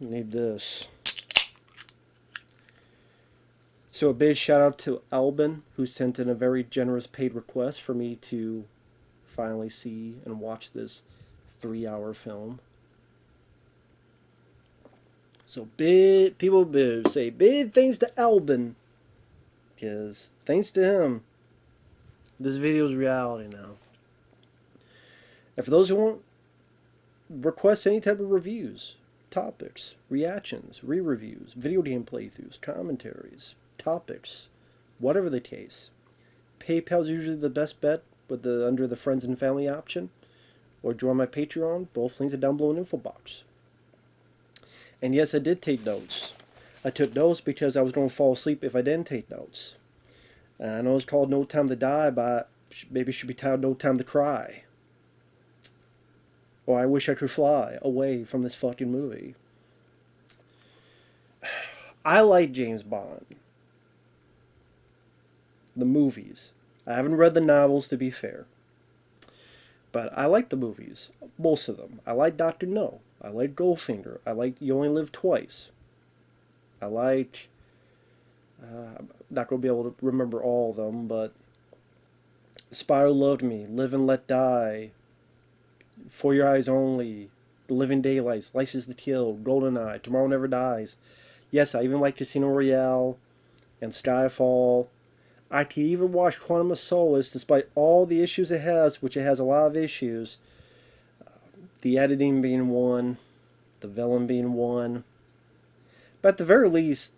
Need this. So a big shout out to Alban, who sent in a very generous paid request for me to finally see and watch this 3 hour film. So big people say big thanks to Alban, because thanks to him, this video is reality now. And for those who want request any type of reviews, topics, reactions, re-reviews, video game playthroughs, commentaries, topics, whatever the case, PayPal is usually the best bet with the under the friends and family option, or join my Patreon. Both links are down below in the info box. And yes, I did take notes. I took notes because I was going to fall asleep if I didn't take notes. And I know it's called No Time to Die, but maybe it should be titled No Time to Cry. Or I wish I could fly away from this fucking movie. I like James Bond. The movies. I haven't read the novels, to be fair. But I like the movies. Most of them. I like Dr. No. I like Goldfinger. I like You Only Live Twice. I like... I'm not going to be able to remember all of them, but... Spy Who Loved Me, Live and Let Die, For Your Eyes Only, The Living Daylights, License to Kill, GoldenEye, Tomorrow Never Dies. Yes, I even like Casino Royale and Skyfall. I could even watch Quantum of Solace, despite all the issues it has, which it has a lot of issues. The editing being one, the villain being one. But at the very least,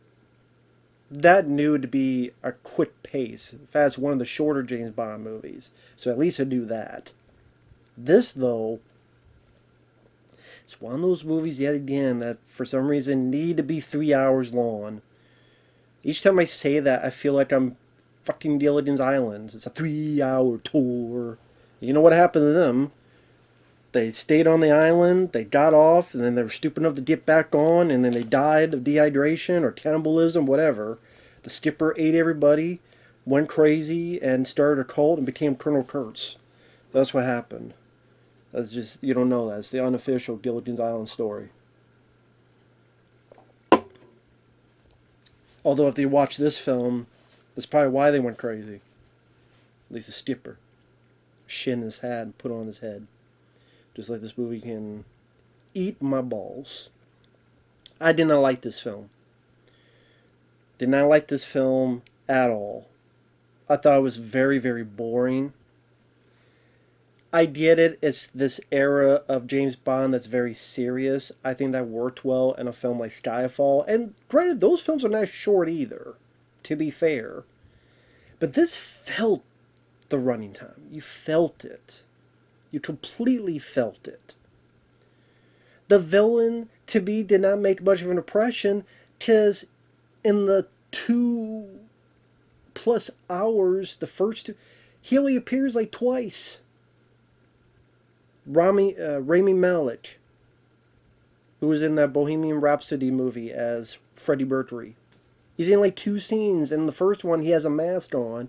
that knew to be a quick pace. In fact, it's one of the shorter James Bond movies. So at least I knew that. This, though, it's one of those movies yet again that for some reason need to be 3 hours long. Each time I say that, I feel like I'm fucking Gilligan's Island. It's a 3 hour tour. You know what happened to them? They stayed on the island, they got off, and then they were stupid enough to get back on, and then they died of dehydration or cannibalism, whatever. The skipper ate everybody, went crazy, and started a cult and became Colonel Kurtz. That's what happened. That's just, you don't know that. It's the unofficial Gilligan's Island story. Although if you watch this film, that's probably why they went crazy. At least the skipper. Shin his hat and put on his head. Just like this movie can eat my balls. I did not like this film. Did not like this film at all. I thought it was very, very boring. I get it. It's this era of James Bond that's very serious. I think that worked well in a film like Skyfall. And granted, those films are not short either, to be fair. But this felt the running time. You felt it. You completely felt it. The villain, to me, did not make much of an impression because in the 2+ hours, the first two, he only appears like twice. Rami Malek, who was in that Bohemian Rhapsody movie as Freddie Mercury. He's in like 2 scenes. In the first one, he has a mask on,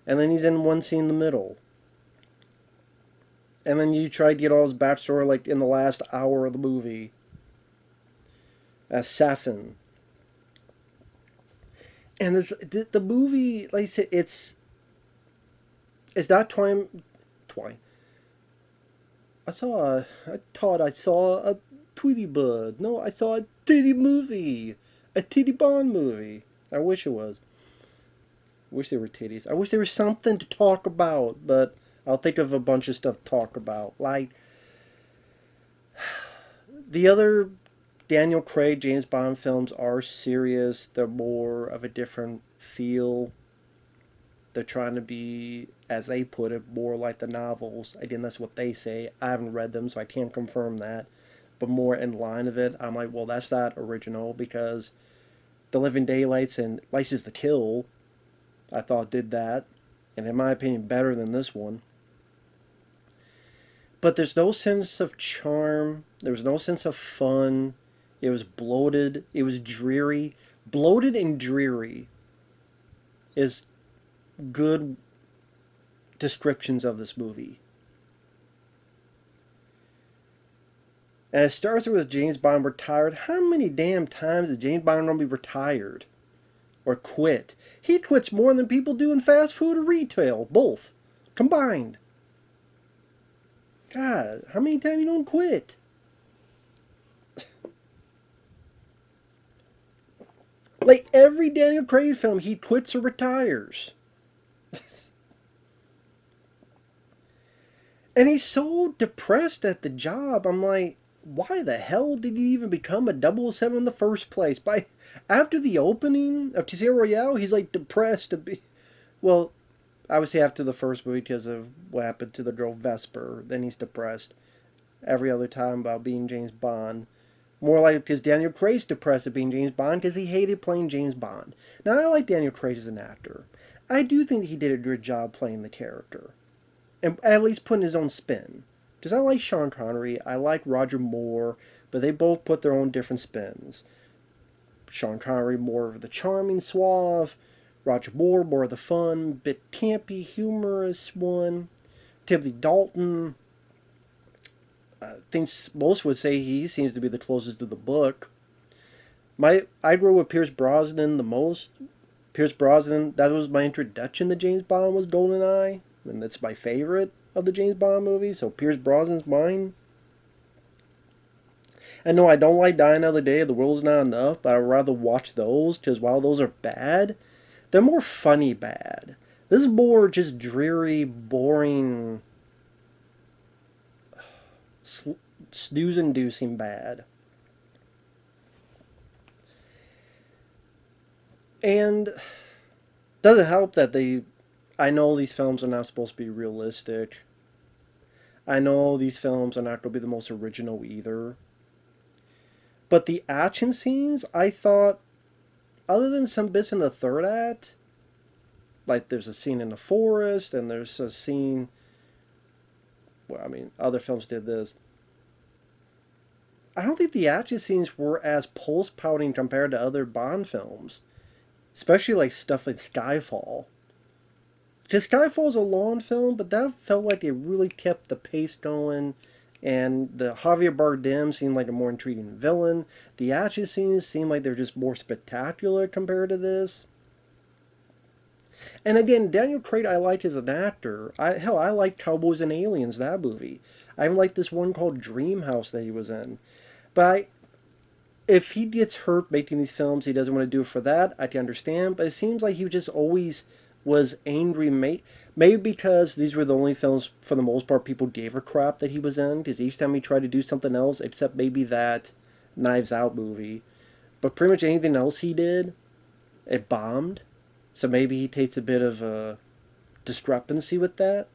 and then he's in one scene in the middle. And then you try to get all his backstory like in the last hour of the movie. As Safin. And the movie, like I said, it's not twine. I thought I saw a Tweety Bird. No, I saw a titty movie. A titty Bond movie. I wish it was. I wish there were titties. I wish there was something to talk about, but I'll think of a bunch of stuff to talk about. Like, the other Daniel Craig James Bond films are serious. They're more of a different feel. They're trying to be, as they put it, more like the novels. Again, that's what they say. I haven't read them, so I can't confirm that. But more in line of it, I'm like, well, that's not original, because The Living Daylights and License to Kill, I thought did that. And in my opinion, better than this one. But there's no sense of charm. There was no sense of fun. It was bloated. It was dreary. Bloated and dreary is good descriptions of this movie. And it starts with James Bond retired. How many damn times is James Bond going to be retired? Or quit? He quits more than people do in fast food or retail. Both. Combined. God, how many times you don't quit? Like every Daniel Craig film, he quits or retires. And he's so depressed at the job. I'm like, why the hell did you even become a 007 in the first place? After the opening of Casino Royale, he's like depressed to be. Well, I would say after the first movie because of what happened to the girl Vesper. Then he's depressed every other time about being James Bond. More like because Daniel Craig's depressed at being James Bond because he hated playing James Bond. Now, I like Daniel Craig as an actor. I do think he did a good job playing the character. And at least putting his own spin. Because I like Sean Connery, I like Roger Moore, but they both put their own different spins. Sean Connery more of the charming, suave. Roger Moore more of the fun, bit campy, humorous one. Timothy Dalton, thinks most would say he seems to be the closest to the book. I grew up with Pierce Brosnan the most. Pierce Brosnan, that was my introduction to James Bond, was GoldenEye. And that's my favorite of the James Bond movies, so Pierce Brosnan's mine. And no, I don't like Die Another Day, The World's Not Enough, but I'd rather watch those, because while those are bad, they're more funny bad. This is more just dreary, boring, snooze-inducing bad. And doesn't help that I know these films are not supposed to be realistic. I know these films are not going to be the most original either. But the action scenes, I thought, other than some bits in the third act, like there's a scene in the forest and there's a scene, well, I mean, other films did this. I don't think the action scenes were as pulse-pouting compared to other Bond films. Especially like stuff like Skyfall. Because Skyfall's a long film, but that felt like it really kept the pace going. And the Javier Bardem seemed like a more intriguing villain. The action scenes seemed like they're just more spectacular compared to this. And again, Daniel Craig I liked as an actor. I liked Cowboys and Aliens, that movie. I even liked this one called Dream House that he was in. But if he gets hurt making these films, he doesn't want to do it for that, I can understand. But it seems like he just always was angry. Maybe because these were the only films, for the most part, people gave a crap that he was in. Because each time he tried to do something else, except maybe that Knives Out movie. But pretty much anything else he did, it bombed. So maybe he takes a bit of a discrepancy with that.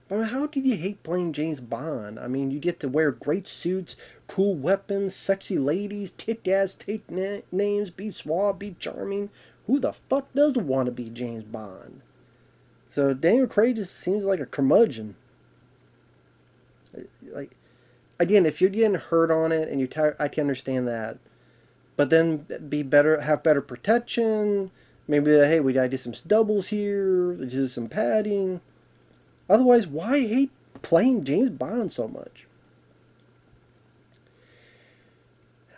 But I mean, how did you hate playing James Bond? I mean, you get to wear great suits, cool weapons, sexy ladies, tit-ass, take names, be suave, be charming. Who the fuck doesn't want to be James Bond? So Daniel Craig just seems like a curmudgeon. Like, again, if you're getting hurt on it and you're tired, I can understand that. But then have better protection. Maybe, hey, we gotta do some doubles here, do some padding. Otherwise, why hate playing James Bond so much?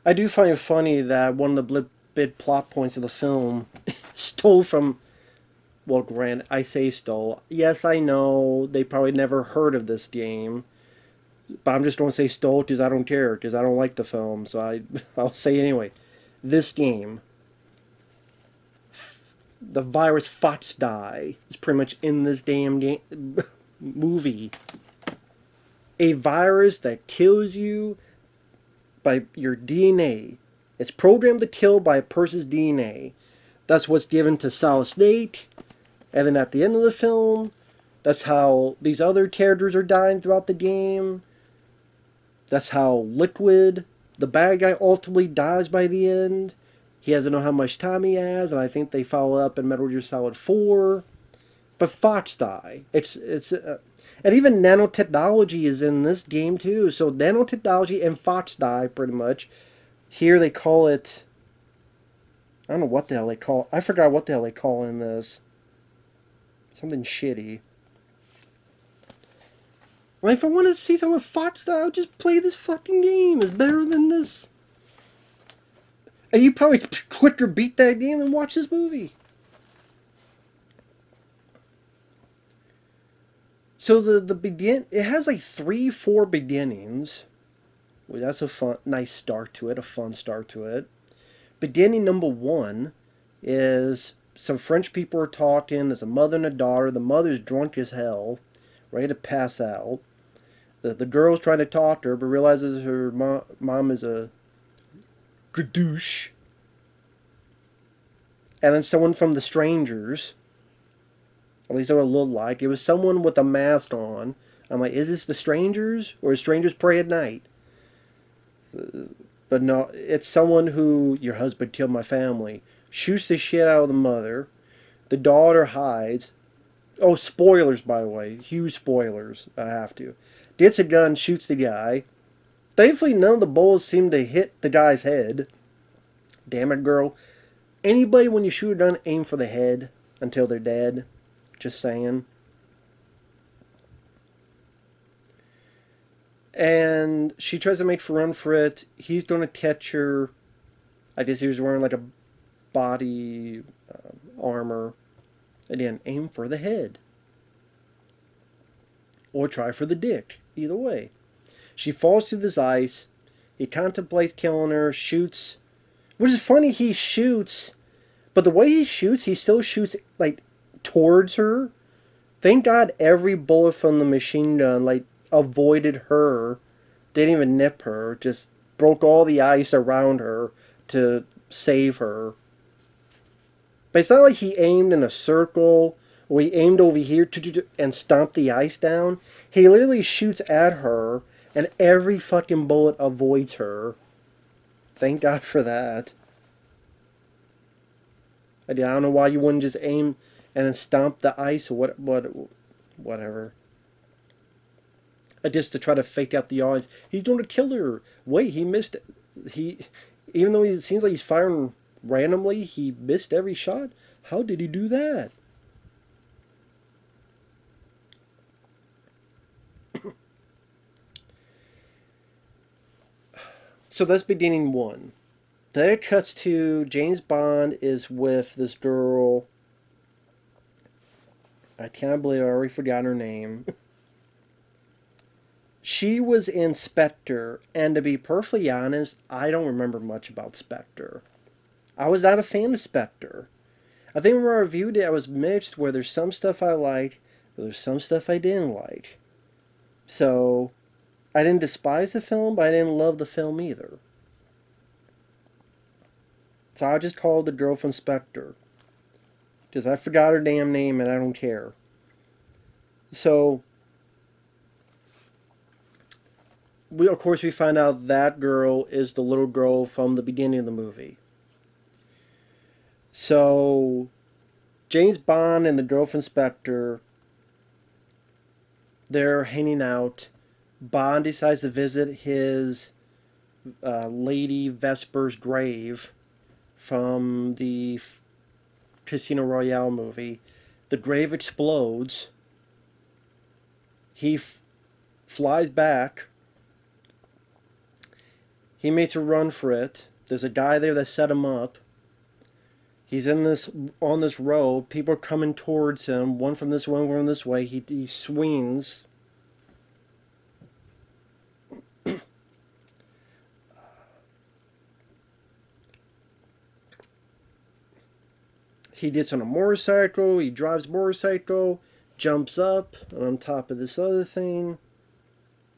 I do find it funny that one of the big plot points of the film stole from, well, Grant, I say stole. Yes, I know they probably never heard of this game, but I'm just going to say stole because I don't care, because I don't like the film, so I'll say anyway. This game, the virus Foxdie is pretty much in this damn movie. A virus that kills you by your DNA. It's programmed to kill by a person's DNA. That's what's given to Solid Snake. And then at the end of the film, that's how these other characters are dying throughout the game. That's how Liquid, the bad guy, ultimately dies by the end. He doesn't know how much time he has, and I think they follow up in Metal Gear Solid 4. But Foxdie, and even nanotechnology is in this game too. So nanotechnology and Foxdie, pretty much. Here they call it, I don't know what the hell they call, I forgot what the hell they call in this. Something shitty. Like, if I want to see someone fuck style, just play this fucking game. It's better than this. And you probably quicker beat that game than watch this movie. So the begin, it has like 3, 4 beginnings. Well, that's a nice start to it, a fun start to it. Beginning number 1 is some French people are talking. There's a mother and a daughter. The mother's drunk as hell, ready to pass out. The girl's trying to talk to her, but realizes her mom is a douche. And then someone from The Strangers, at least what it looked like, it was someone with a mask on. I'm like, is this The Strangers? Or is Strangers Pray at Night? But no, it's someone who, your husband killed my family, shoots the shit out of the mother. The daughter hides. Oh, spoilers, by the way. Huge spoilers. I have to. Gets a gun, shoots the guy. Thankfully, none of the bullets seem to hit the guy's head. Damn it, girl. Anybody, when you shoot a gun, aim for the head until they're dead. Just saying. And she tries to make for run for it. He's going to catch her. I guess he was wearing like a body armor. Again, aim for the head. Or try for the dick. Either way. She falls through this ice. He contemplates killing her. Shoots. Which is funny, he shoots. But the way he shoots, he still shoots like towards her. Thank God every bullet from the machine gun like avoided her. Didn't even nip her. Just broke all the ice around her to save her. But it's not like he aimed in a circle or he aimed over here and stomped the ice down. He literally shoots at her and every fucking bullet avoids her. Thank God for that. I don't know why you wouldn't just aim and then stomp the ice or whatever. Just to try to fake out the odds. He's going to kill her. Wait, he missed. Even though it seems like he's firing randomly, he missed every shot. How did he do that? So that's beginning 1. Then it cuts to James Bond is with this girl. I can't believe I already forgot her name. She was in Spectre, and to be perfectly honest, I don't remember much about Spectre. I was not a fan of Spectre. I think when I reviewed it, I was mixed where there's some stuff I liked, but there's some stuff I didn't like. So, I didn't despise the film, but I didn't love the film either. So I just called the girl from Spectre. Because I forgot her damn name and I don't care. So, of course we find out that girl is the little girl from the beginning of the movie. So, James Bond and the girl from Spectre, they're hanging out. Bond decides to visit his Lady Vesper's grave from the Casino Royale movie. The grave explodes. He flies back. He makes a run for it. There's a guy there that set him up. He's on this road. People are coming towards him. One from this way, one from this way. He swings. He gets on a motorcycle. He drives motorcycle. Jumps up on top of this other thing.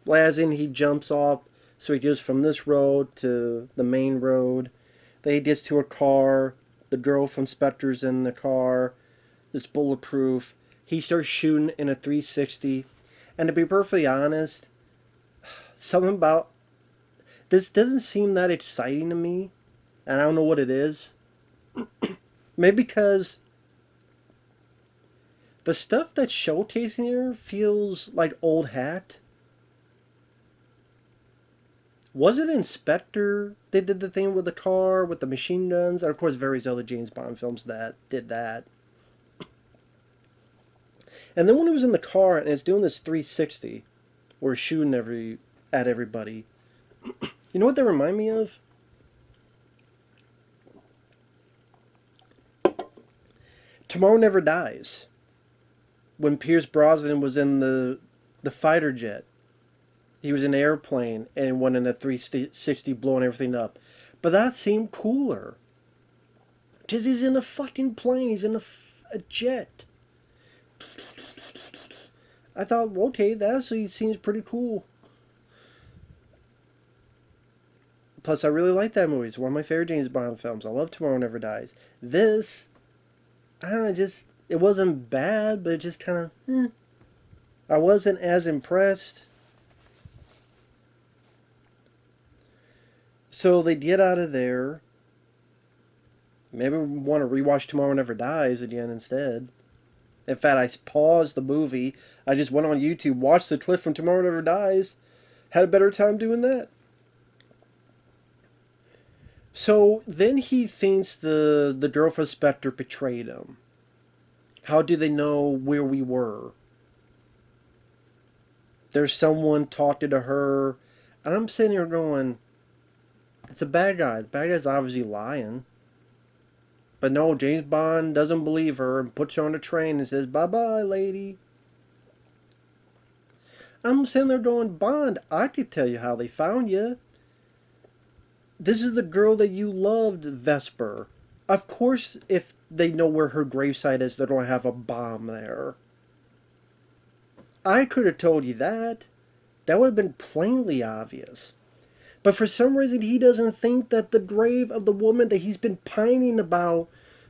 As in, he jumps off. So he goes from this road to the main road. Then he gets to a car. The girl from Spectre's in the car. It's bulletproof. He starts shooting in a 360. And to be perfectly honest, something about this doesn't seem that exciting to me. And I don't know what it is. Maybe because the stuff that's showcasing here feels like old hat. Was it in Spectre they did the thing with the car, with the machine guns? And of course, various other James Bond films that did that. And then when it was in the car and it's doing this 360, or shooting at everybody. You know what they remind me of? Tomorrow Never Dies. When Pierce Brosnan was in the fighter jet, he was in an airplane and went in the 360 blowing everything up. But that seemed cooler. Because he's in a fucking plane. He's in a jet. I thought, okay, that actually seems pretty cool. Plus, I really like that movie. It's one of my favorite James Bond films. I love Tomorrow Never Dies. This, I don't know, it wasn't bad, but it just kind of, I wasn't as impressed. So they get out of there. Maybe we want to rewatch Tomorrow Never Dies again instead. In fact, I paused the movie. I just went on YouTube, watched the clip from Tomorrow Never Dies. Had a better time doing that. So then he thinks the girl from Spectre betrayed him. How do they know where we were? There's someone talking to her. And I'm sitting here going, it's a bad guy. The bad guy's obviously lying. But no, James Bond doesn't believe her and puts her on a train and says, bye-bye, lady. I'm sitting there going, Bond, I could tell you how they found you. This is the girl that you loved, Vesper. Of course, if they know where her gravesite is, they don't have a bomb there. I could have told you that. That would have been plainly obvious. But for some reason, he doesn't think that the grave of the woman that he's been pining about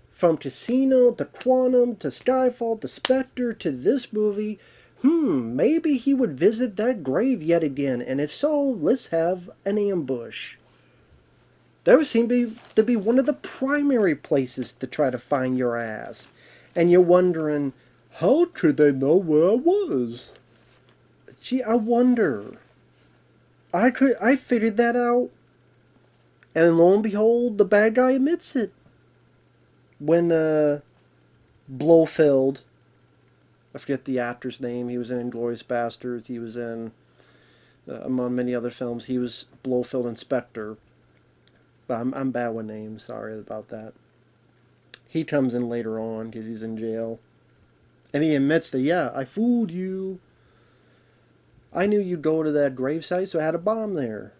from Casino to Quantum to Skyfall to Spectre to this movie, maybe he would visit that grave yet again. And if so, let's have an ambush. That would seem to be one of the primary places to try to find your ass. And you're wondering, how could they know where I was? Gee, I wonder. I figured that out. And lo and behold, the bad guy admits it. When Blofeld, I forget the actor's name, he was in Inglourious Basterds, he was in, among many other films, he was Blofeld in Spectre. I'm bad with names, sorry about that. He comes in later on because he's in jail. And he admits that, yeah, I fooled you. I knew you'd go to that gravesite, so I had a bomb there.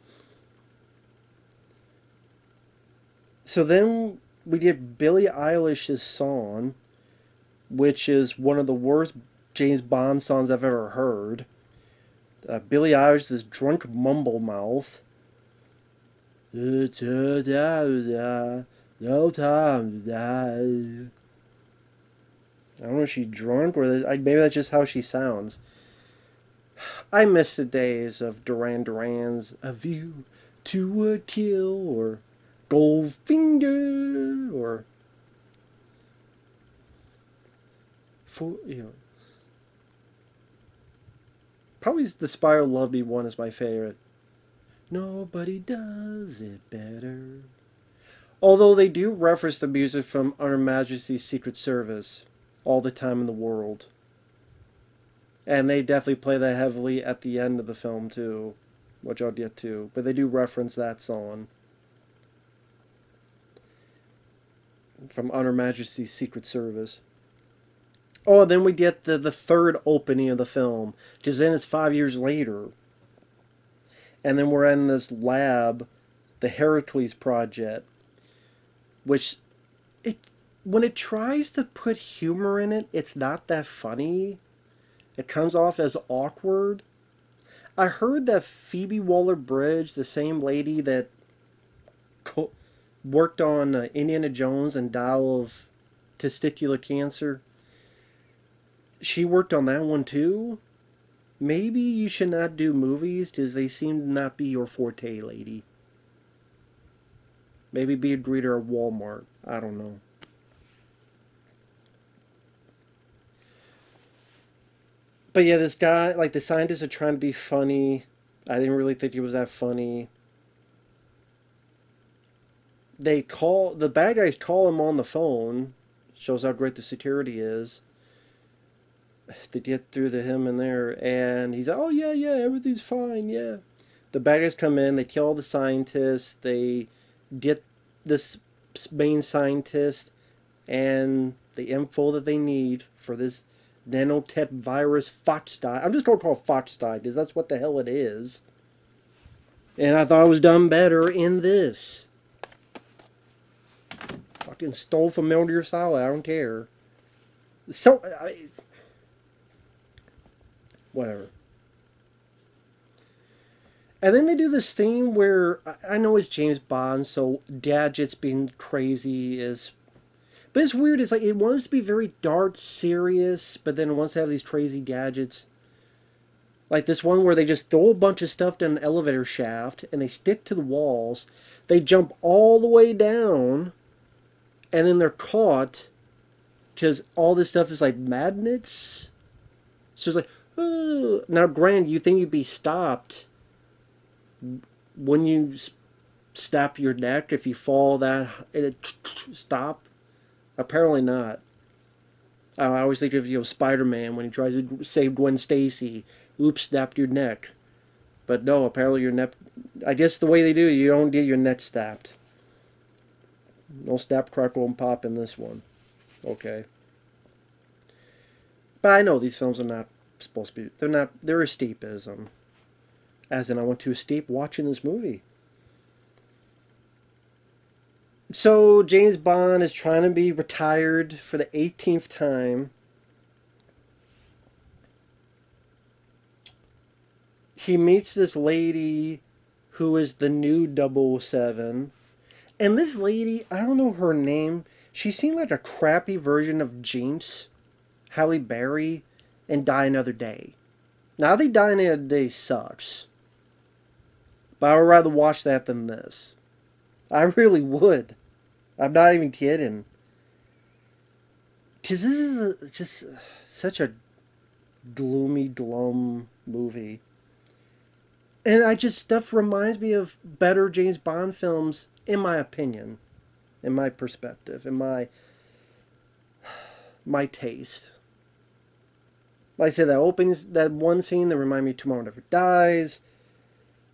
So then we get Billie Eilish's song, which is one of the worst James Bond songs I've ever heard. Billie Eilish, this drunk mumble mouth. No time to die. I don't know if she's drunk or maybe that's just how she sounds. I miss the days of Duran Duran's A View to a Kill or Goldfinger or probably the Spyro Love Me one is my favorite. Nobody does it better. Although they do reference the music from Her Majesty's Secret Service all the time in the world. And they definitely play that heavily at the end of the film too, which I'll get to. But they do reference that song from Her Majesty's Secret Service. Oh, then we get the third opening of the film, because then it's 5 years later. And then we're in this lab, the Heracles Project, which, when it tries to put humor in it, it's not that funny. It comes off as awkward. I heard that Phoebe Waller-Bridge, the same lady that worked on Indiana Jones and died of testicular cancer, she worked on that one too. Maybe you should not do movies because they seem to not be your forte, lady. Maybe be a greeter at Walmart. I don't know. But yeah, this guy, like the scientists are trying to be funny. I didn't really think he was that funny. The bad guys call him on the phone. Shows how great the security is. they get through to him in there, and he's like, oh yeah, yeah, everything's fine, yeah. The bad guys come in, they kill all the scientists, they get this main scientist and the info that they need for this nanotech virus Foxdie. I'm just going to call it Foxdie because that's what the hell it is. And I thought it was done better in this. Fucking stole from Metal Gear Solid, I don't care. So, whatever. And then they do this thing where I know it's James Bond, so gadgets being crazy is. But it's weird. It's like it wants to be very dark, serious, but then it wants to have these crazy gadgets. Like this one where they just throw a bunch of stuff down an elevator shaft and they stick to the walls. They jump all the way down, and then they're caught because all this stuff is like magnets. So it's like, oh. Now, granted, you think you'd be stopped when you snap your neck if you fall that and it stop. Apparently not. I always think of Spider-Man when he tries to save Gwen Stacy. Oops, snapped your neck. But no, apparently your neck. I guess the way they do it, you don't get your neck snapped. No snap, crackle, and pop in this one. Okay. But I know these films are not supposed to be. They're not. They're escapism. As in, I want to escape watching this movie. So, James Bond is trying to be retired for the 18th time. He meets this lady who is the new 007. And this lady, I don't know her name. She seemed like a crappy version of Jinx, Halle Berry, and Die Another Day. Now, they Die Another Day sucks. But I would rather watch that than this. I really would. I'm not even kidding. Because this is just such a gloomy, glum movie. And stuff reminds me of better James Bond films, in my opinion. In my perspective. In my taste. Like I said, that one scene that reminded me of Tomorrow Never Dies.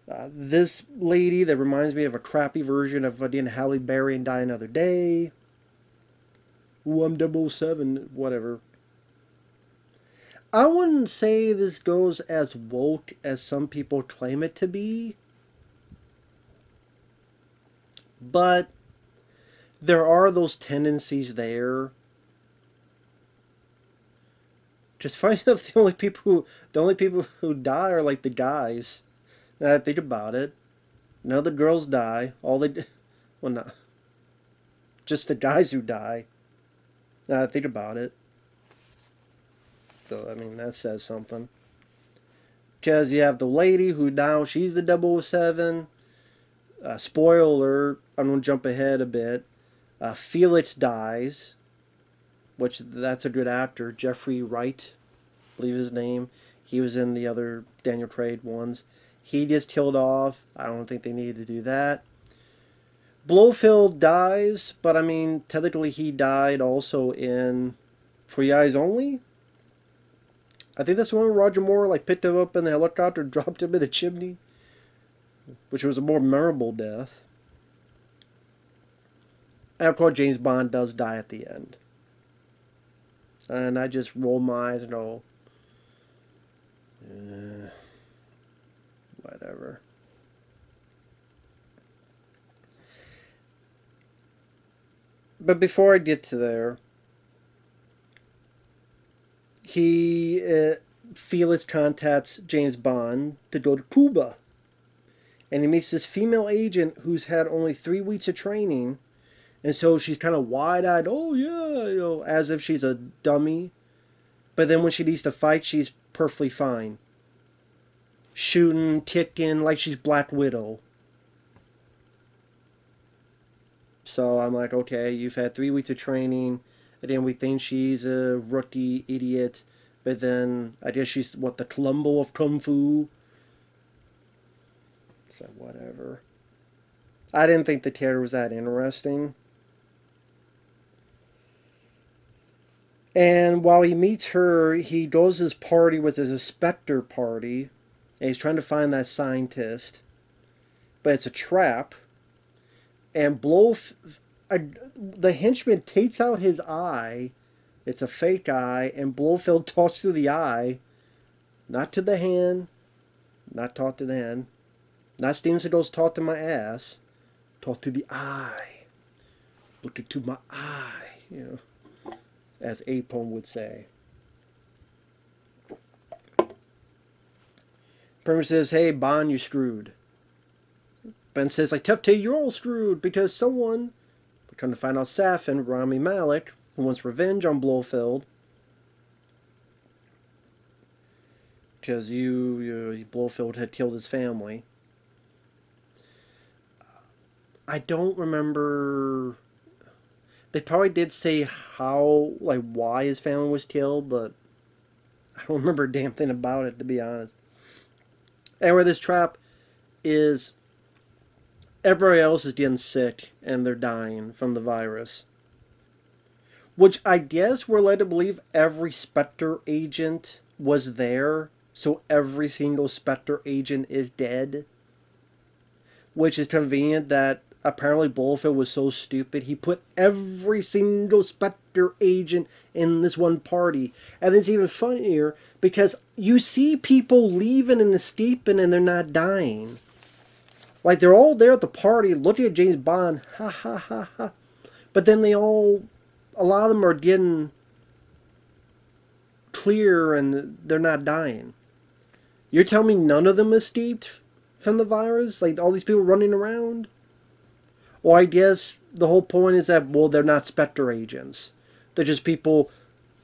This lady that reminds me of a crappy version of Halle Berry and Die Another Day. Ooh, I'm 007, whatever. I wouldn't say this goes as woke as some people claim it to be. But there are those tendencies there. Just funny enough, the only people who die are like the guys. Now I think about it. None of the girls die. Well, not just the guys who die. Now I think about it. So I mean that says something. Because you have the lady who now she's the 007. Spoiler alert. I'm gonna jump ahead a bit. Felix dies, which that's a good actor. Jeffrey Wright, I believe his name. He was in the other Daniel Craig ones. He gets killed off. I don't think they needed to do that. Blofeld dies, but I mean, technically he died also in For Your Eyes Only. I think that's the one where Roger Moore picked him up in the helicopter and dropped him in the chimney, which was a more memorable death. And of course, James Bond does die at the end. And I just roll my eyes and go, whatever. But before I get to there, Felix contacts James Bond to go to Cuba. And he meets this female agent who's had only 3 weeks of training. And so she's kind of wide-eyed, oh yeah, as if she's a dummy. But then when she needs to fight, she's perfectly fine. Shooting, kicking, like she's Black Widow. So I'm like, okay, you've had 3 weeks of training, and then we think she's a rookie idiot, but then I guess she's, the Columbo of Kung Fu? So whatever. I didn't think the character was that interesting. And while he meets her, he goes to this party with his Spectre party, and he's trying to find that scientist, but it's a trap. And the henchman takes out his eye. It's a fake eye, and Blofeld talks through the eye, not to the hand, not talk to the hand, not Steven Seagal's talk to my ass, talk to the eye, look into my eye, as Apone would say. Primer says, "Hey, Bond, you're screwed." Ben says, like, "Tough T, you're all screwed because someone," we're trying to find out Safin, Rami Malek, who wants revenge on Blofeld. Because Blofeld had killed his family. I don't remember. They probably did say why his family was killed, but I don't remember a damn thing about it, to be honest. Anyway, this trap is everybody else is getting sick and they're dying from the virus. Which I guess we're led to believe every Spectre agent was there, so every single Spectre agent is dead. Which is convenient that apparently Blofeld was so stupid he put every single Spectre agent in this one party. And it's even funnier because you see people leaving and escaping and they're not dying. Like, they're all there at the party looking at James Bond, ha ha ha ha. But then a lot of them are getting clear and they're not dying. You're telling me none of them escaped from the virus? Like, all these people running around? Or I guess the whole point is that, well, they're not Spectre agents. They're just people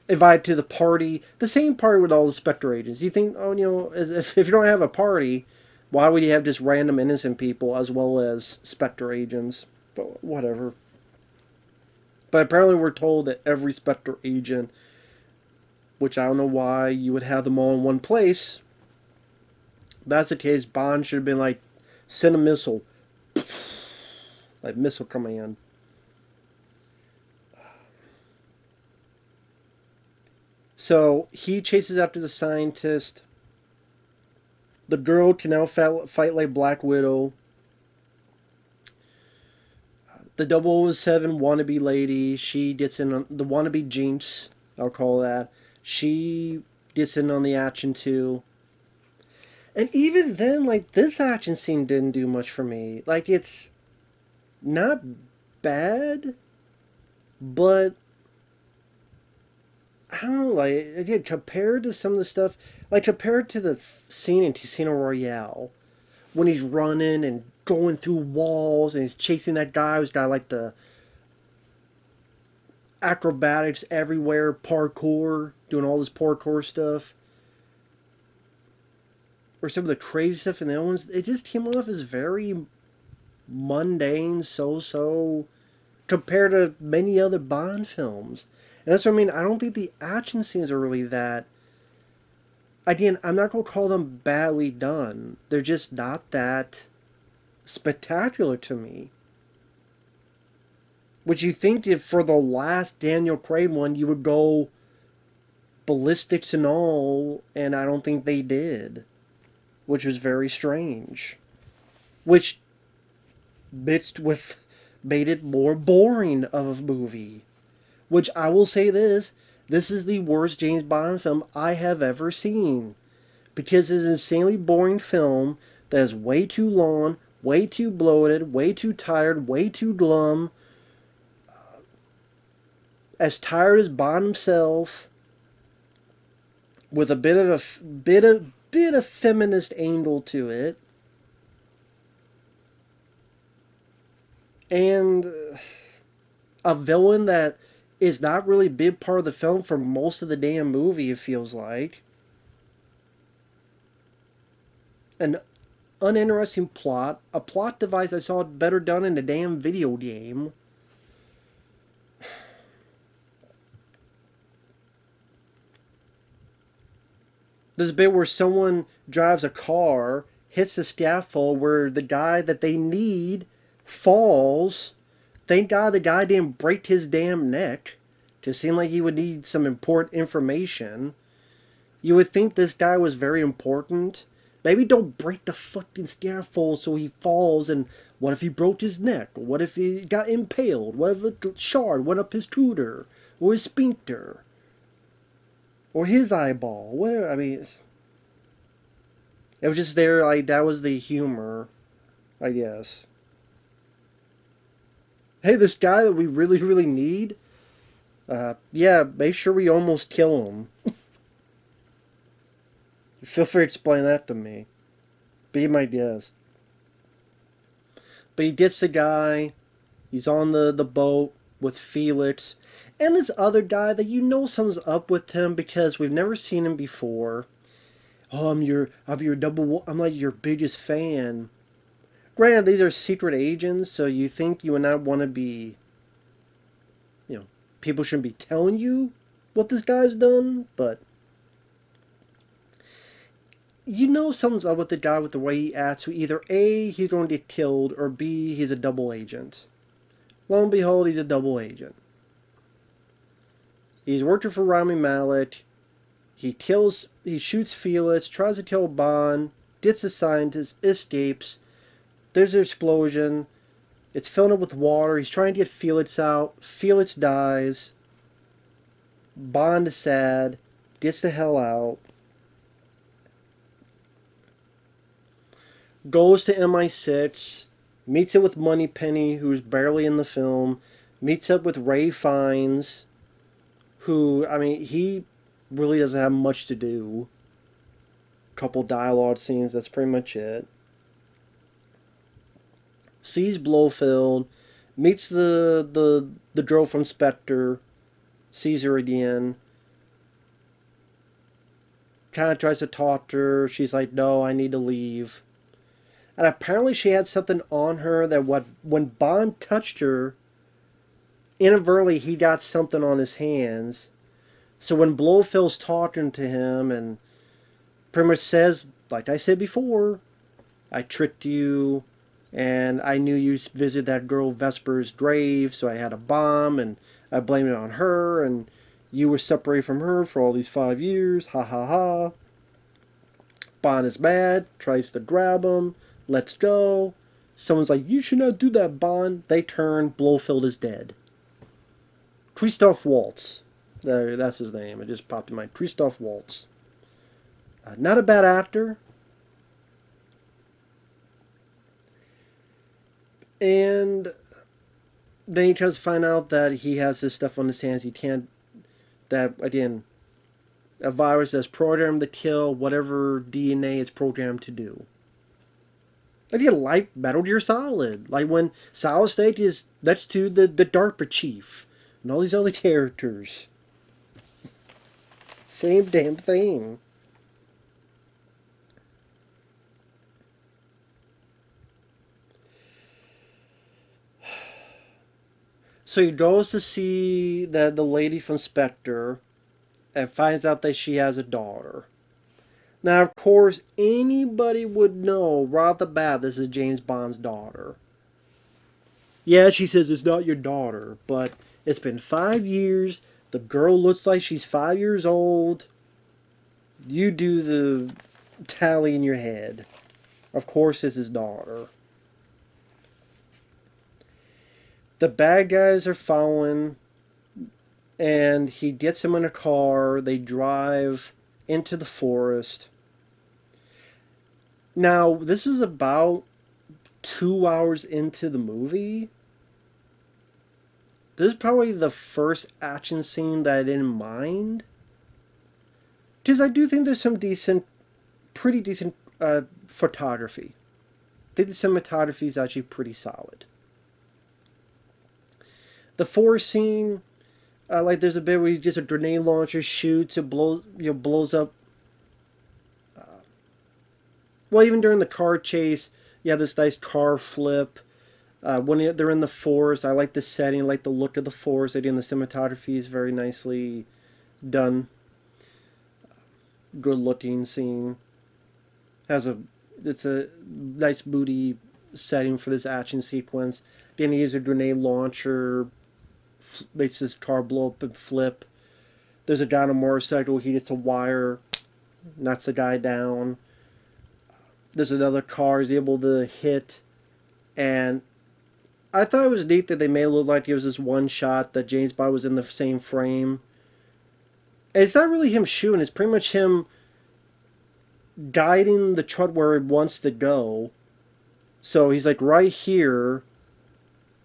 invited to the party. The same party with all the Spectre agents. You think, if you don't have a party, why would you have just random innocent people as well as Spectre agents? But whatever. But apparently we're told that every Spectre agent, which I don't know why you would have them all in one place. If that's the case, Bond should have been like, send a missile. Like Missile Command. So he chases after the scientist. The girl can now fight like Black Widow. The 007 wannabe lady, she gets in on the wannabe Jinx, I'll call that. She gets in on the action too. And even then, like, this action scene didn't do much for me. Like, it's not bad, but I don't know, like, again, compared to some of the stuff, like, compared to the scene in Casino Royale, when he's running and going through walls and he's chasing that guy who's got, like, the acrobatics everywhere, parkour, doing all this parkour stuff, or some of the crazy stuff in the other ones, it just came off as very mundane, so compared to many other Bond films. And that's what I mean. I don't think the action scenes are really that. Again, I'm not going to call them badly done. They're just not that spectacular to me. Which you think if for the last Daniel Craig one you would go ballistics and all, and I don't think they did. Which was very strange. Which mixed with made it more boring of a movie. Which I will say this is the worst James Bond film I have ever seen. Because it's an insanely boring film that is way too long, way too bloated, way too tired, way too glum. As tired as Bond himself, with a bit of feminist angle to it. And a villain that is not really a big part of the film for most of the damn movie, it feels like. An uninteresting plot. A plot device I saw better done in the damn video game. There's a bit where someone drives a car, hits the scaffold where the guy that they need falls. Thank God the guy didn't break his damn neck. Just seemed like he would need some important information. You would think this guy was very important. Maybe don't break the fucking scaffold so he falls, and what if he broke his neck? What if he got impaled? What if a shard went up his tutor? Or his sphincter? Or his eyeball? Whatever, I mean... It was just there, like, that was the humor, I guess. Hey, this guy that we really, really need, yeah, make sure we almost kill him. Feel free to explain that to me. Be my guest. But he gets the guy, he's on the boat with Felix, and this other guy that you know something's up with him because we've never seen him before. Oh, I'm like your biggest fan. Granted, these are secret agents, so you think you would not want to be, people shouldn't be telling you what this guy's done, but you know something's up with the guy with the way he acts. So either A, he's going to get killed, or B, he's a double agent. Lo and behold, he's a double agent. He's working for Rami Malek. He shoots Felix, tries to kill Bond, gets the scientist, escapes. There's an explosion. It's filled up with water. He's trying to get Felix out. Felix dies. Bond is sad. Gets the hell out. Goes to MI6. Meets up with Moneypenny, who's barely in the film. Meets up with Ray Fiennes, who, I mean, he really doesn't have much to do. Couple dialogue scenes, that's pretty much it. Sees Blofeld, meets the girl from Spectre, sees her again. Kind of tries to talk to her. She's like, no, I need to leave. And apparently she had something on her that when Bond touched her, inadvertently he got something on his hands. So when Blofeld's talking to him and pretty much says, like I said before, I tricked you, and I knew you visited that girl Vesper's grave, so I had a bomb, and I blamed it on her, and you were separated from her for all these 5 years, ha ha ha. Bond is mad, tries to grab him, lets go. Someone's like, you should not do that, Bond. They turn, Blofeld is dead. Christoph Waltz. That's his name. It just popped in my mind. Christoph Waltz. Not a bad actor. And then he tries to find out that he has this stuff on his hands. He can't... That, again, a virus that's programmed to kill whatever DNA it's programmed to do. Again, like Metal Gear Solid. Like when Solid Snake is next to the DARPA chief. And all these other characters. Same damn thing. So he goes to see the lady from Spectre and finds out that she has a daughter. Now, of course, anybody would know right off the bat this is James Bond's daughter. Yeah, she says it's not your daughter, but it's been 5 years. The girl looks like she's 5 years old. You do the tally in your head. Of course, it's his daughter. The bad guys are following, and he gets them in a car. They drive into the forest. Now, this is about 2 hours into the movie. This is probably the first action scene that I didn't mind. Because I do think there's some pretty decent photography. I think the cinematography is actually pretty solid. The forest scene, like there's a bit where he gets a grenade launcher, shoots, it blows up. Well, even during the car chase, you have this nice car flip. When they're in the forest, I like the setting, I like the look of the forest. Again, the cinematography is very nicely done. Good looking scene. It's a nice moody setting for this action sequence. Then he uses a grenade launcher, makes his car blow up and flip. There's a guy on a motorcycle. He gets a wire, knocks the guy down. There's another car he's able to hit. And I thought it was neat that they made it look like it was this one shot that James Bond was in the same frame. And it's not really him shooting. It's pretty much him guiding the truck where it wants to go. So he's like right here.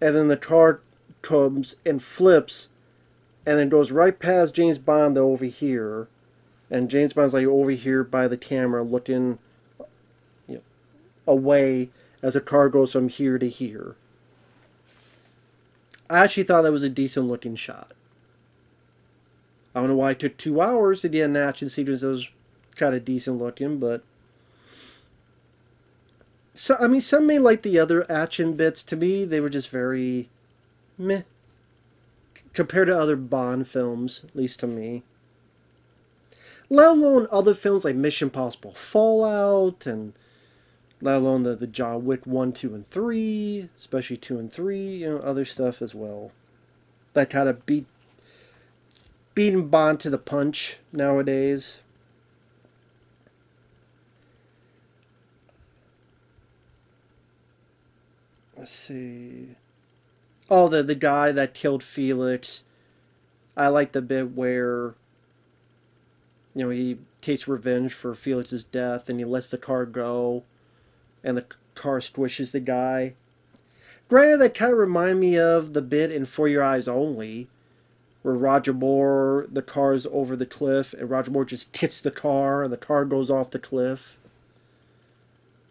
And then the car comes and flips. And then goes right past James Bond over here. And James Bond's like over here by the camera looking away as the car goes from here to here. I actually thought that was a decent looking shot. I don't know why it took 2 hours to get an action sequence that was kind of decent looking, but so, I mean, some may like the other action bits. To me, they were just very meh compared to other Bond films, at least to me. Let alone other films like Mission Impossible Fallout, and let alone the John Wick 1, 2, and 3, especially 2 and 3, other stuff as well. That kind of beating Bond to the punch nowadays. Let's see. Oh, the guy that killed Felix. I like the bit where he takes revenge for Felix's death and he lets the car go and the car squishes the guy. Granted, that kind of reminded me of the bit in For Your Eyes Only, where Roger Moore, the car's over the cliff, and Roger Moore just hits the car, and the car goes off the cliff.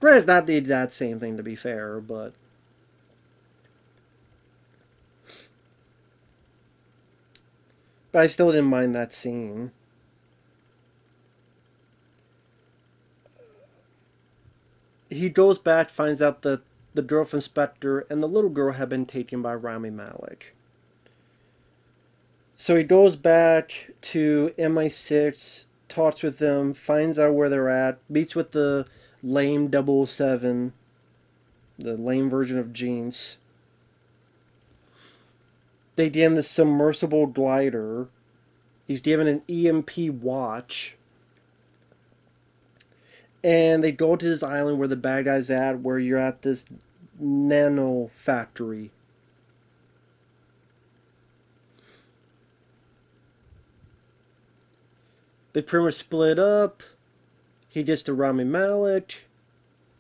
Granted, it's not the exact same thing, to be fair, but I still didn't mind that scene. He goes back, finds out that the girl from Spectre and the little girl have been taken by Rami Malek. So he goes back to MI6, talks with them, finds out where they're at, meets with the lame 007, the lame version of Jeans. They give him the submersible glider. He's given an EMP watch. And they go to this island where the bad guy's at, where you're at this nano factory. They pretty much split up. He gets to Rami Malek.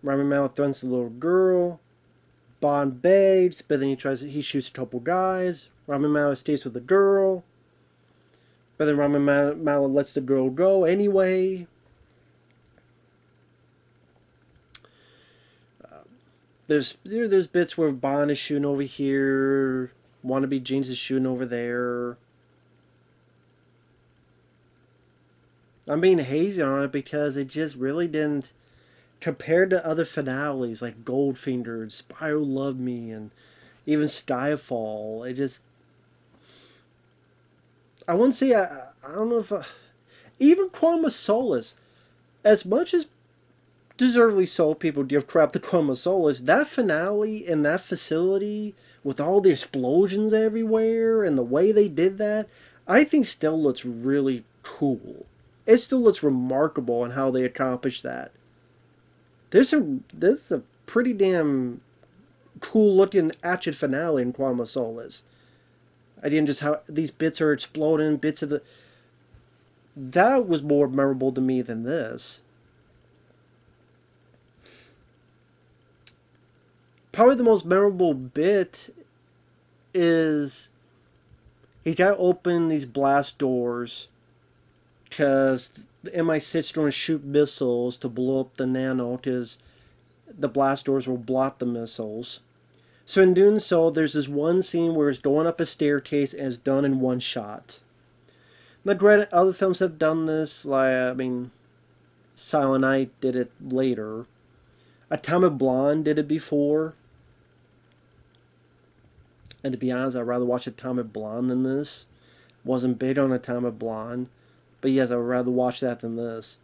Rami Malek threatens the little girl. Bond begs, but then he shoots a couple guys. Rami Malek stays with the girl. But then Rami Malek lets the girl go anyway. There's bits where Bond is shooting over here. Wannabe Jeans is shooting over there. I'm being hazy on it because it just really didn't, compared to other finales like Goldfinger, Spy Who Loved Me, and even Skyfall, it just, I wouldn't say, I don't know if, even Quantum of Solace, as much as deservedly so people give crap to Quantum of Solace, that finale in that facility with all the explosions everywhere and the way they did that, I think still looks really cool. It still looks remarkable in how they accomplished that. This is a pretty damn cool looking action finale in Quantum of Solace. Again, just how these bits are exploding, bits of the... That was more memorable to me than this. Probably the most memorable bit is he's got to open these blast doors because the MI6 is going to shoot missiles to blow up the nano because the blast doors will block the missiles. So in doing so, there's this one scene where it's going up a staircase and it's done in one shot. Now granted, other films have done this, like, Silent Night did it later. Atomic Blonde did it before. And to be honest, I'd rather watch Atomic Blonde than this. Wasn't big on Atomic Blonde. But yes, I would rather watch that than this.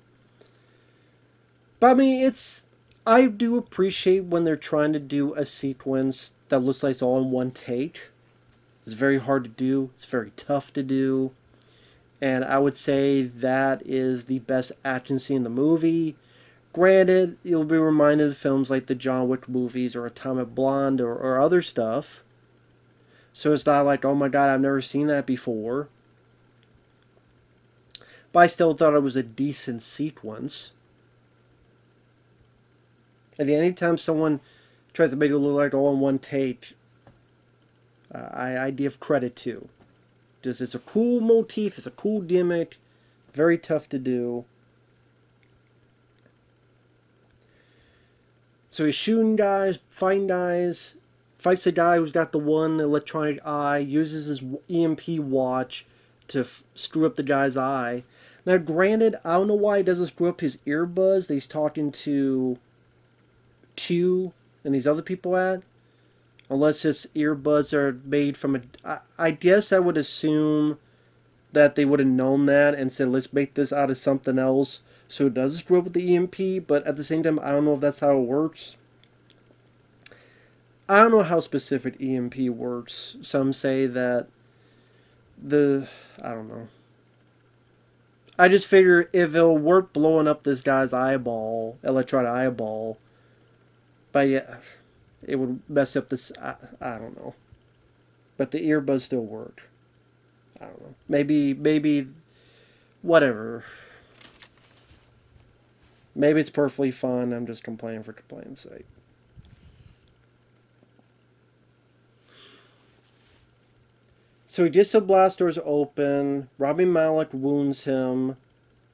But I do appreciate when they're trying to do a sequence that looks like it's all in one take. It's very hard to do. It's very tough to do. And I would say that is the best action scene in the movie. Granted, you'll be reminded of films like the John Wick movies or Atomic Blonde or other stuff. So it's not like, oh my god, I've never seen that before. But I still thought it was a decent sequence. And anytime someone tries to make it look like all in one take, I give credit to. Just it's a cool motif, it's a cool gimmick, very tough to do. So he's shooting guys, fighting guys, fights the guy who's got the one electronic eye, uses his EMP watch to screw up the guy's eye. Now, granted, I don't know why he doesn't screw up his earbuds that he's talking to Q and these other people at. Unless his earbuds are made from a... I guess I would assume that they would have known that and said, let's make this out of something else so it doesn't screw up with the EMP, but at the same time, I don't know if that's how it works. I don't know how specific EMP works. Some say that I don't know. I just figure if it'll work blowing up this guy's eyeball, electronic eyeball, but yeah, it would mess up this, I don't know. But the earbuds still work. I don't know. Maybe, whatever. Maybe it's perfectly fun. I'm just complaining for complaining's sake. So he gets the blast doors open. Rami Malek wounds him.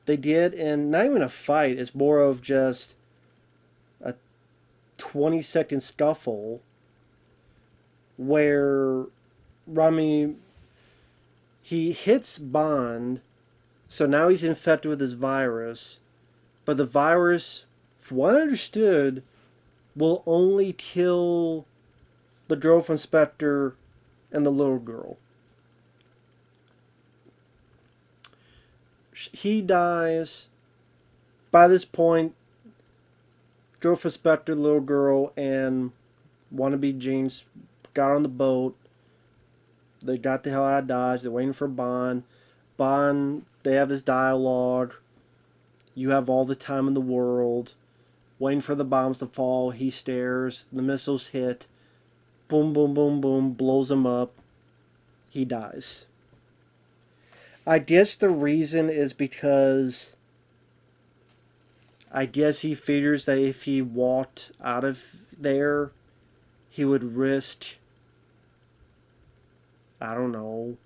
They get in, not even a fight. It's more of just a 20-second scuffle where Rami, he hits Bond. So now he's infected with this virus. But the virus, from what I understood, will only kill the girl from Spectre and the little girl. He dies. By this point, girl from Spectre, little girl, and wannabe James got on the boat. They got the hell out of Dodge. They're waiting for Bond. Bond, they have this dialogue. You have all the time in the world. Waiting for the bombs to fall. He stares. The missiles hit. Boom, boom, boom, boom. Blows him up. He dies. I guess the reason is because I guess he figures that if he walked out of there, he would risk, I don't know.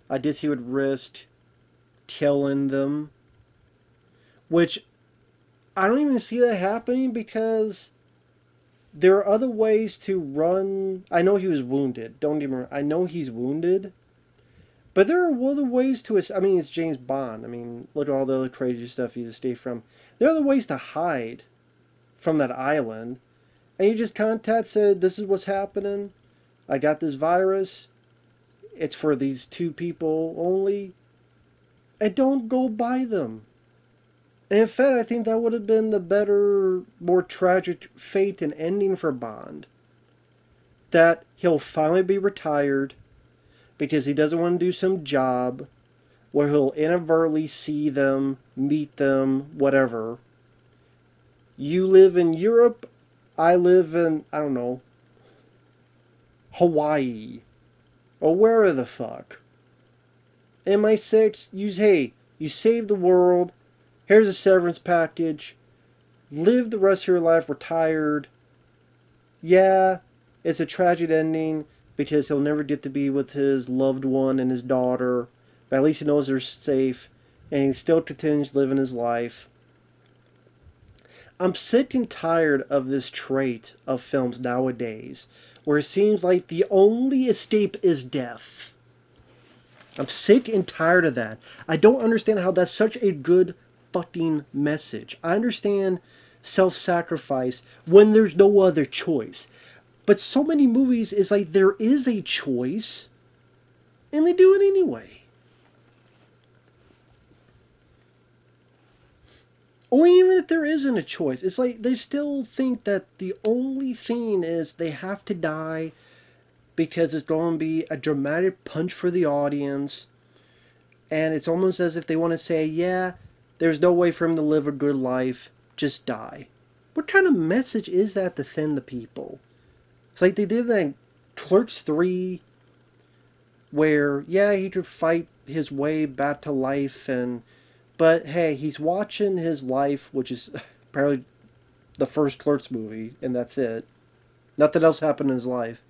I guess he would risk killing them. Which, I don't even see that happening because there are other ways to run. I know he was wounded. Don't even. I know he's wounded. But there are other ways to. I mean, it's James Bond. I mean, look at all the other crazy stuff he's escaped from. There are other ways to hide from that island. And you just contact, said, this is what's happening. I got this virus. It's for these two people only. And don't go by them. And in fact, I think that would have been the better, more tragic fate and ending for Bond. That he'll finally be retired because he doesn't want to do some job where he'll inadvertently see them, meet them, whatever. You live in Europe, I live in, I don't know, Hawaii. Or wherever the fuck. MI6, you saved the world. Here's a severance package. Live the rest of your life retired. Yeah, it's a tragic ending because he'll never get to be with his loved one and his daughter. But at least he knows they're safe. And he still continues living his life. I'm sick and tired of this trait of films nowadays, where it seems like the only escape is death. I'm sick and tired of that. I don't understand how that's such a good fucking message. I understand self-sacrifice when there's no other choice. But so many movies is like there is a choice, and they do it anyway. Or even if there isn't a choice, it's like they still think that the only thing is they have to die because it's going to be a dramatic punch for the audience. And it's almost as if they want to say, yeah, there's no way for him to live a good life, just die. What kind of message is that to send to people? It's like they did that in Clerks 3, where, yeah, he could fight his way back to life, but hey, he's watching his life, which is apparently the first Clerks movie, and that's it. Nothing else happened in his life.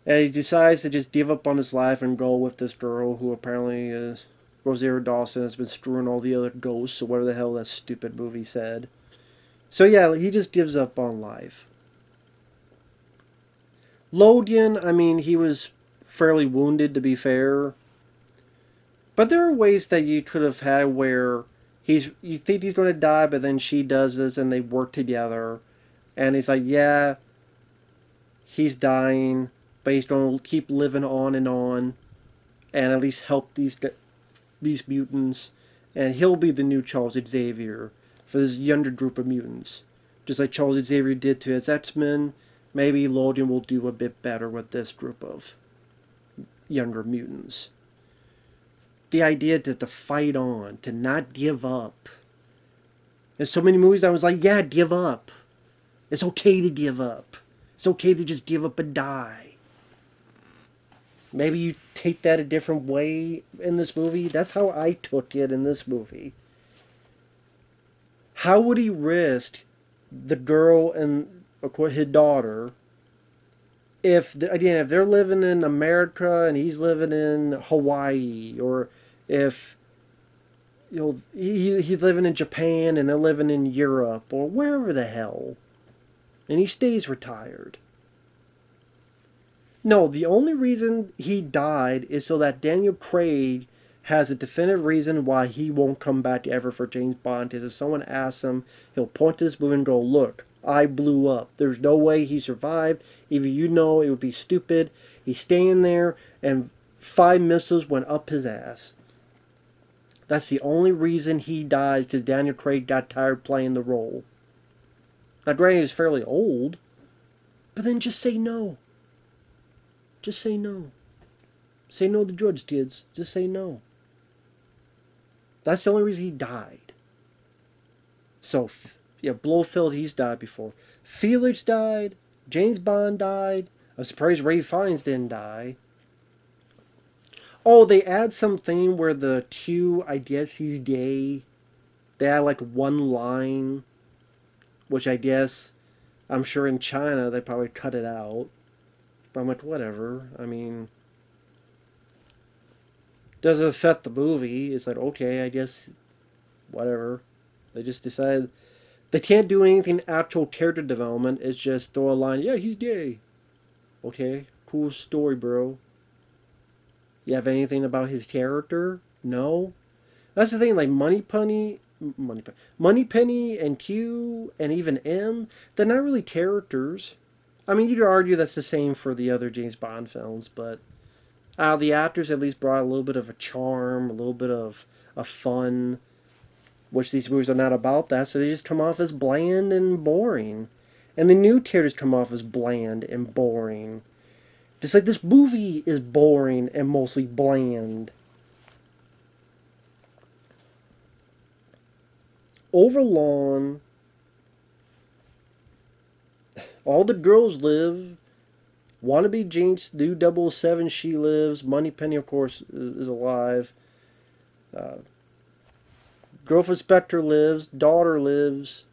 And he decides to just give up on his life and go with this girl who apparently is Rosario Dawson, has been screwing all the other ghosts, or whatever the hell that stupid movie said. So yeah, he just gives up on life. Logan, I mean, he was fairly wounded, to be fair. But there are ways that you could have had where you think he's going to die, but then she does this and they work together. And he's like, yeah, he's dying, but he's going to keep living on and at least help these mutants. And he'll be the new Charles Xavier for this younger group of mutants. Just like Charles Xavier did to his X-Men, maybe Logan will do a bit better with this group of younger mutants. The idea to fight on, to not give up. There's so many movies I was like, yeah, give up. It's okay to give up. It's okay to just give up and die. Maybe you take that a different way in this movie. That's how I took it in this movie. How would he risk the girl and, of course, his daughter if they're living in America and he's living in Hawaii, or if he's living in Japan and they're living in Europe or wherever the hell, and he stays retired? No, the only reason he died is so that Daniel Craig has a definitive reason why he won't come back ever for James Bond. Because if someone asks him, he'll point to this movie and go, look, I blew up. There's no way he survived. Even you know it would be stupid. He's staying there and 5 missiles went up his ass. That's the only reason he dies, because Daniel Craig got tired playing the role. Now, granted, he's fairly old, but then just say no. Just say no. Say no to drugs, kids. Just say no. That's the only reason he died. So, yeah, Blofeld, he's died before. Felix died. James Bond died. I'm surprised Ray Fiennes didn't die. Oh, they add something where the Q, I guess he's gay. They add like one line, which I guess, I'm sure in China they probably cut it out. But I'm like, whatever. I mean, doesn't affect the movie. It's like, okay, I guess, whatever. They just decided they can't do anything actual character development. It's just throw a line, yeah, he's gay. Okay, cool story, bro. You have anything about his character? No. That's the thing, like Moneypenny and Q and even M, they're not really characters. I mean, you could argue that's the same for the other James Bond films, but the actors at least brought a little bit of a charm, a little bit of a fun, which these movies are not about that, so they just come off as bland and boring. And the new characters come off as bland and boring. Just like this movie is boring and mostly bland. Overlawn, all the girls live. Wannabe Jinx, new 007, she lives. Moneypenny, of course, is alive. Girlfriend Spectre lives. Daughter lives.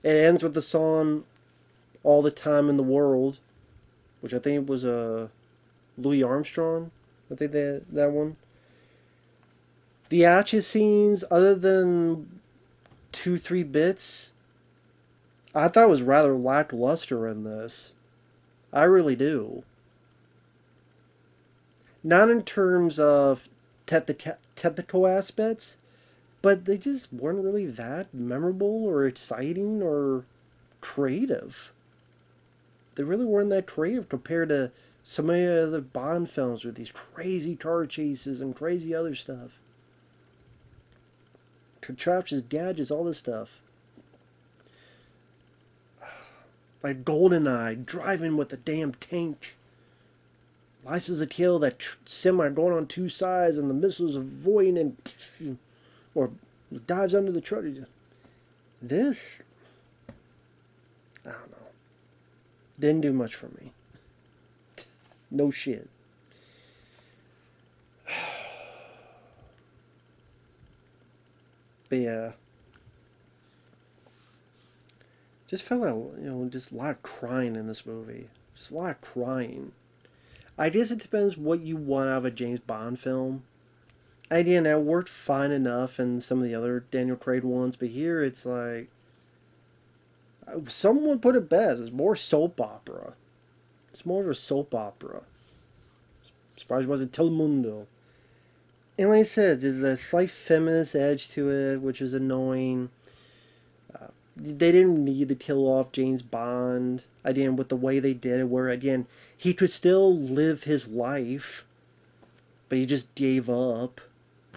It ends with the song All the Time in the World, which I think was Louis Armstrong. I think that one. The action scenes, other than 2-3 bits, I thought it was rather lackluster in this. I really do. Not in terms of technical aspects, but they just weren't really that memorable or exciting or creative. They really weren't that creative compared to so many other Bond films with these crazy car chases and crazy other stuff. Contraptions, gadgets, all this stuff. like GoldenEye, driving with a damn tank. License to kill, that semi going on two sides and the missiles avoiding and or dives under the truck. This, I don't know, didn't do much for me. No shit. But yeah, just felt like, just a lot of crying in this movie. Just a lot of crying. I guess it depends what you want out of a James Bond film. Again, that worked fine enough in some of the other Daniel Craig ones, but here it's like, someone put it best. It's more soap opera. It's more of a soap opera. Surprised it wasn't Telemundo. And like I said, there's a slight feminist edge to it, which is annoying. They didn't need to kill off James Bond. Again, with the way they did it, where again, he could still live his life, but he just gave up.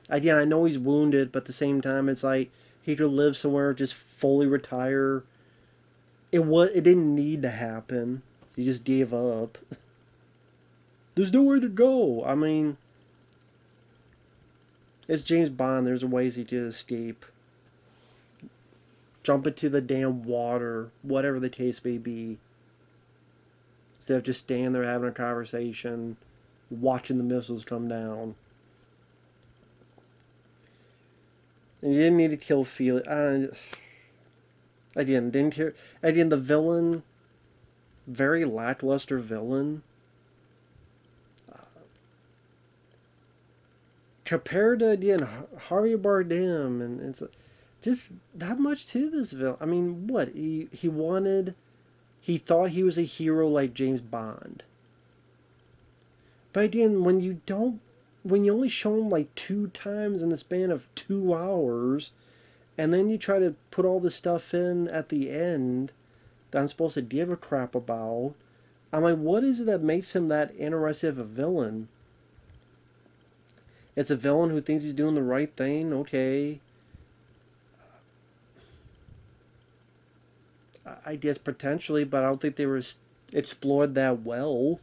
Again, I know he's wounded, but at the same time, it's like he could live somewhere, just fully retire. It didn't need to happen. He just gave up. There's nowhere to go. I mean, it's James Bond. There's ways he could escape. Jump into the damn water, whatever the case may be. Instead of just standing there having a conversation, watching the missiles come down. And you didn't need to kill Felix. Again, didn't care. Again, the villain, very lackluster villain. Compared to, again, Harvey Bardem, and it's just not much to this villain. I mean, what? He thought he was a hero like James Bond. But again, when you only show him like 2 times in the span of 2 hours, and then you try to put all this stuff in at the end that I'm supposed to give a crap about, I'm like, what is it that makes him that interesting of a villain? It's a villain who thinks he's doing the right thing, okay. I guess potentially, but I don't think they were explored that well.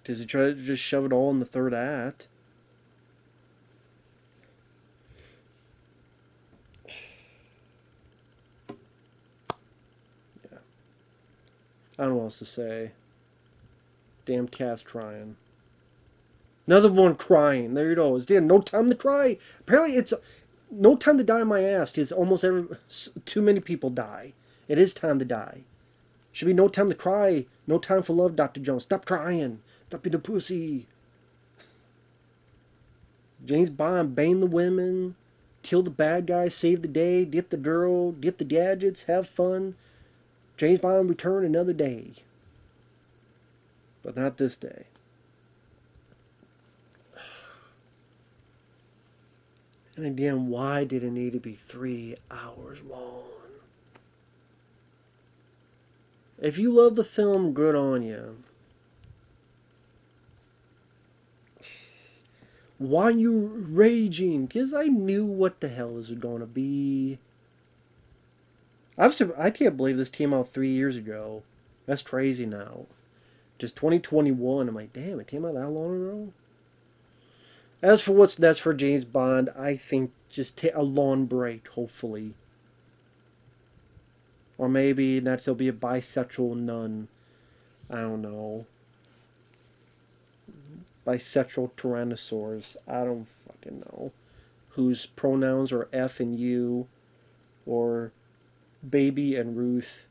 Because they tried to just shove it all in the 3rd act. Yeah. I don't know what else to say. Damn cat's crying. Another one crying. There you go. It's no time to cry. Apparently it's no time to die, my ass. Because almost too many people die. It is time to die. Should be no time to cry. No time for love, Dr. Jones. Stop crying. Stop being a pussy. James Bond, bang the women, kill the bad guy, save the day, get the girl, get the gadgets, have fun. James Bond return another day. But not this day. And again, why did it need to be 3 hours long? If you love the film, good on you. Why are you raging? Because I knew what the hell this was going to be. I can't believe this came out 3 years ago. That's crazy now. Just 2021. I'm like, damn, it came out that long ago? As for what's next for James Bond, I think just take a long break, hopefully. Or maybe next he'll be a bisexual nun. I don't know. Bisexual tyrannosaurs. I don't fucking know. Whose pronouns are F and U. Or baby and Ruth.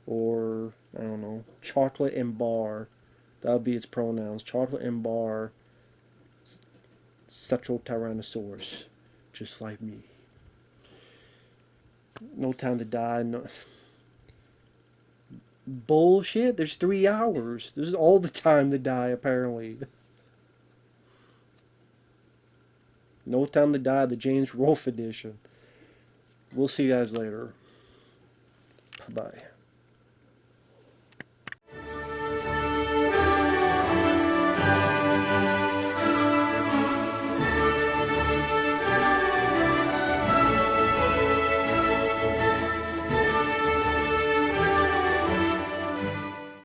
Or, I don't know, chocolate and bar. That would be its pronouns. Chocolate and bar. Sexual tyrannosaurs. Just like me. No time to die. No. Bullshit. There's 3 hours. This is all the time to die, apparently. No Time to Die, the James Rolfe edition. We'll see you guys later. Bye-bye.